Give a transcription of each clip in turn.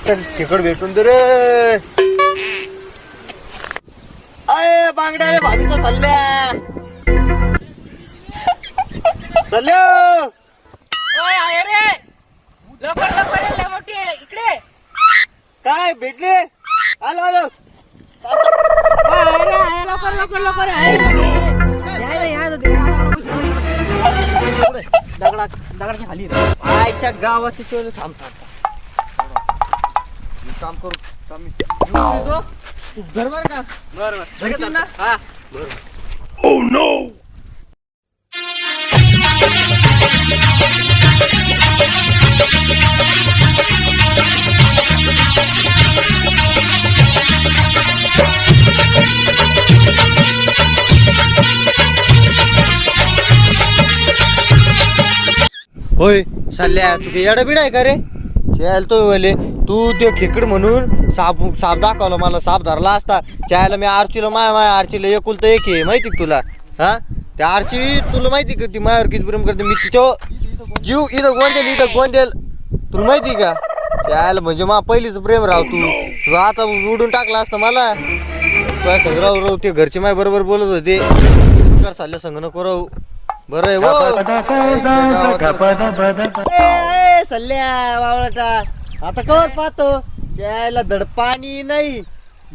चल खेकड भेटून दे रे. अय बांगड्या रे भाभीचा सल्ल्या सल्ल्या. ओय आहे रे, लवकर लवकर ये, लय मोठी आहे इकडे. काय भेटले? आलो आलो. आहे लवकर लवकर लवकर दगडाच्या खाली आईच्या गावात चोर थांबतात. काम करू काम बरोबर का? बरोबर ना. हा Oh no! होय सल्ल्या तू येडा बिडा आहे का रे? चल तो बोले तू ते खेकड म्हणून साप साप दाखवला मला. साप धरला असता त्याला मी आरचीला माया आरचीला एकुलता एक आहे माहिती का तुला? हा त्या आरची तुला माहिती का ती मायावर किती प्रेम करते. मी तिच्या जीव इथं गोंदेल तुला माहिती का? त्याला म्हणजे मा पहिलीच प्रेम राव. तू आता उडून टाकला असता मला. तुझ्या संग राहू ते घरचे माय बरोबर बोलत होते कर चालल्या संग नको राहू. बरं आहे सल्ल्या बावळाटा. आता कवर पाहतो त्याला धड पाणी नाही,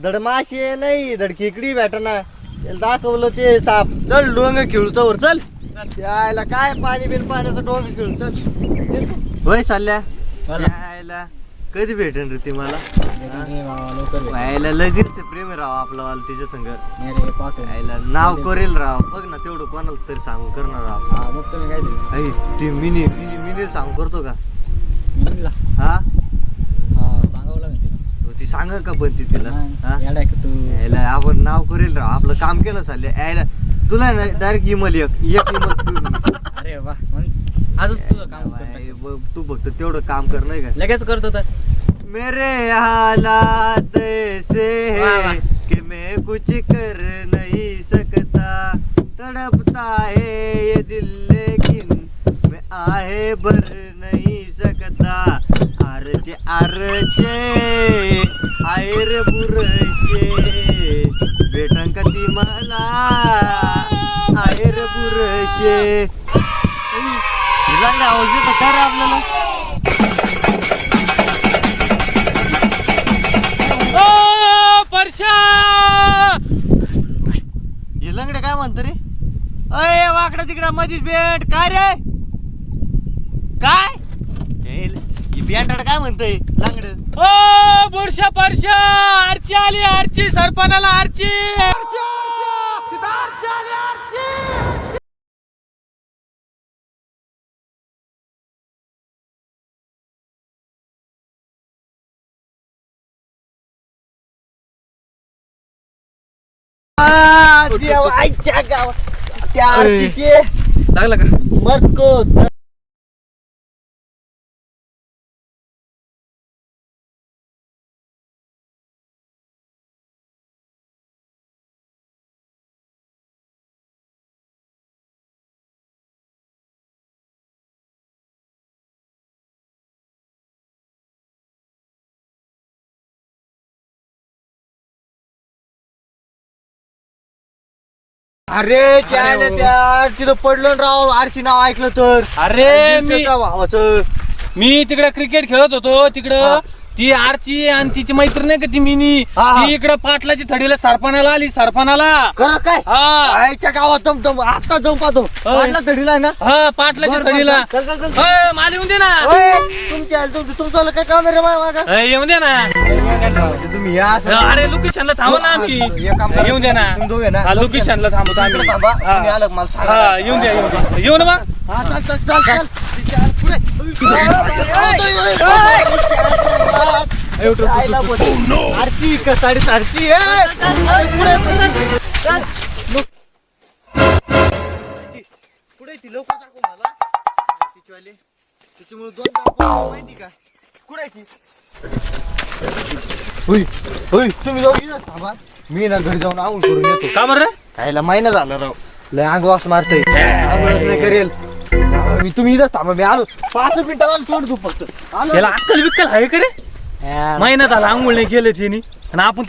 धड मासे नाही, धड खेकडी भेटना. त्याला दाखवलं ते साप. चल डोंग खेळू तर चल. त्याला काय पाणी बिन पाण्याचं डोंग खेळू चल. होय सल्ल्या त्याला कधी भेटेन रे ती मला? लय दिवस प्रेम राव आपलं वाल तिच्या संग. नाव करेल राव. बघ ना तेवढं कोणाला तरी सांगू करणार राव. ती मिनी सांगू करतो का? हा सांगावं लागेल ती सांग का पण ती तिला आपण नाव करेल राव. आपलं काम केलं चालले यायला. तुला ना डायरेक्ट इमल एक इमल. अरे वा आजच तुझं काम तू फक्त तेवढं काम कर नाही का? लगेच करतो तर. मेरे हालात ऐसे है कि मैं कुछ कर नहीं सकता. तड़पता है ये दिल लेकिन मैं आहे भर नहीं सकता. आरचे आरचे आयर बुरशे भेटन का ती मला आयर बुरशे. आवाज येतो का रे आपल्याला? हे लंगडे काय म्हणतो रे? अय वाकडा तिकडा मधीच भेट काय रे? काय भेटाड काय म्हणतोय लंगड? ओ बुरशा परशा आरची आली. आरची सरपणाला आरची. आईच्या गावात त्या आरतीचे लागला का? मत को अरे त्या तिथं पडलं राव. आरची नाव ऐकलं तर. अरे भावाचं मी तिकडे क्रिकेट खेळत होतो तिकडं. ती आरची आणि तिची मैत्रीण नाही का ती मिनी. ती इकडे पाटलाची थडीला सरपणाला आली. सरपणाला काय आईच्या गावात दमदम आता जाऊन पाहतो. पाटला थडीला ना. हा पाटलाच्या थडीला. मला येऊन दे ना. तुमचं काय काम रे मागा? येऊन दे ना. तुम्ही या अरे लोकेशनला थांबू ना आम्ही. येऊन दे ना. लोकेशनला थांबवतो आम्ही. हा येऊन दे. येऊ ना मग. आरती कसाडी आरती पुढे ती लवकर दाखव मला. त्याच्यामुळे दोन दाखव माहिती का? कुठे ती? तुम्ही जाऊ थांबा. मी ना घरी जाऊन आऊन करून येतो. का बरं? खायला महिना झाला राव. लय अंग वास मारतय. नाही करेल. तुम्ही इथंच थांबा. मी आलो 5 मिनिटात आलो. तोड तू फक्त आलो. याला अक्कल बिक्कल आहे का रे? महिना झाला आंघोळ नाही केले तिने आणि आपण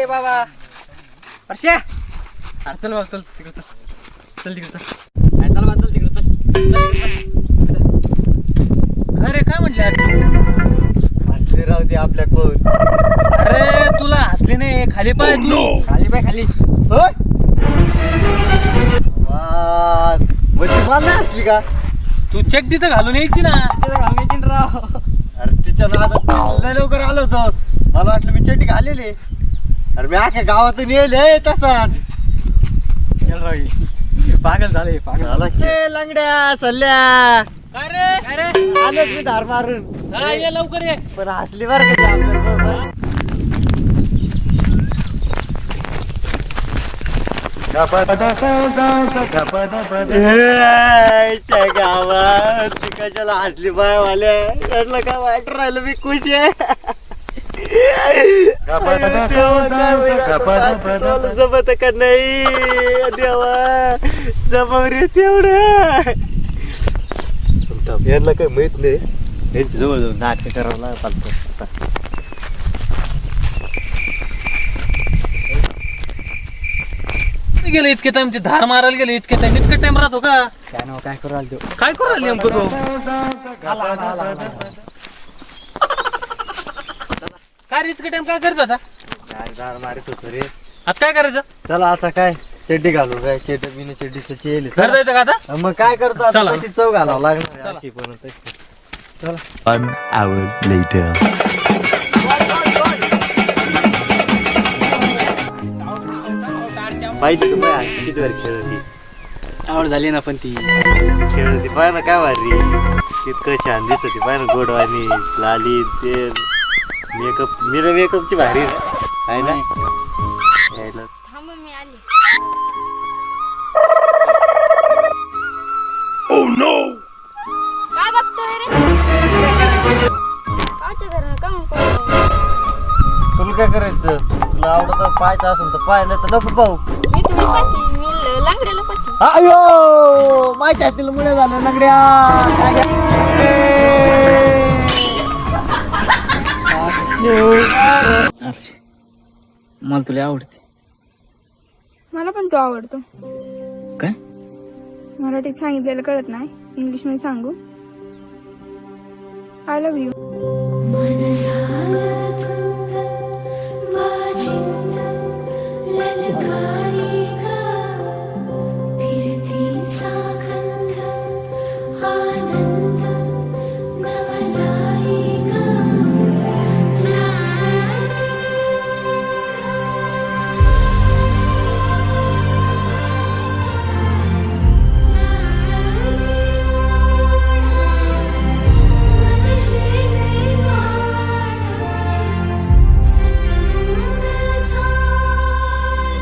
बाबा परश्या चल बाबा चल तिकडे चल चल तिकडे चल चल बा चल तिकडे अरे काय म्हटलं हसले राहू दे आपल्या कोण. अरे तुला हसले नाही खाली पाय तू खाली पाय खाली होय वाद. म्हणजे मला नाही हसली का? तू चेक तिथं घालून यायची ना राव अरे तिच्या नादात लय लवकर आलो होतो. मला वाटलं मी चड्डी घालेली. अरे मी अख्या गावातून येले तसाच. पागल झाले पागल झाला की लंगड्या सल्ल्या. काय रे आलोच मी धार मारून. हा, ये लवकर ये पण हसली बरं का ती आपल्याला. त्या गावात ती कशाला हसली बायवाल्या. यातलं काय वाईट राहिलं मी खुश आहे. जमत का नाही देवा जमावर तेवढं. यांना काही माहित नाही. यांच्या जवळ जाऊन नाट्य करायला चालतं. गेलं इतके टाइम धार मारायला गेले इतके टाइम इतका टाइम राहतो का काय करू आलो काय करू राहिले नेमकं तो काय रे इतके टाइम काय करत होता धार मारित होतो रे. आता काय करायचं चला आता काय चड्डी घालू काय चेट बिन चड्डीचं चेल. घर जायचं का आता मग काय करतो आता चला. कशी चव घालावं लागणार आहे अशी पण तशी. 1 hour later. पाहिजे तू बाय किती वारी खेळती आवड झाली ना पण ती खेळती पाय ना काय भारी. इतकं छान दिसत पाय ना गोडवानी लाली तेल मेकअपची भारी आहे ना. यायला थांब मी आली काय बघतोय रे काच्या घरानं का म्हणतो तुला काय करायचं? तुला आवडत पाहायचं असेल तर पाय नाही तर नको पाहू. मी तुम्ही पाहते मी लांगड्याला पाहते अयो माहिती आहे तिला मुळे झालं नगड्या. काय मला तुला आवडते मला पण तो आवडतो. काय मराठीत सांगितलेलं कळत नाही इंग्लिश मध्ये सांगू. I love you. मनसाला तुंद वाजिंद ललकार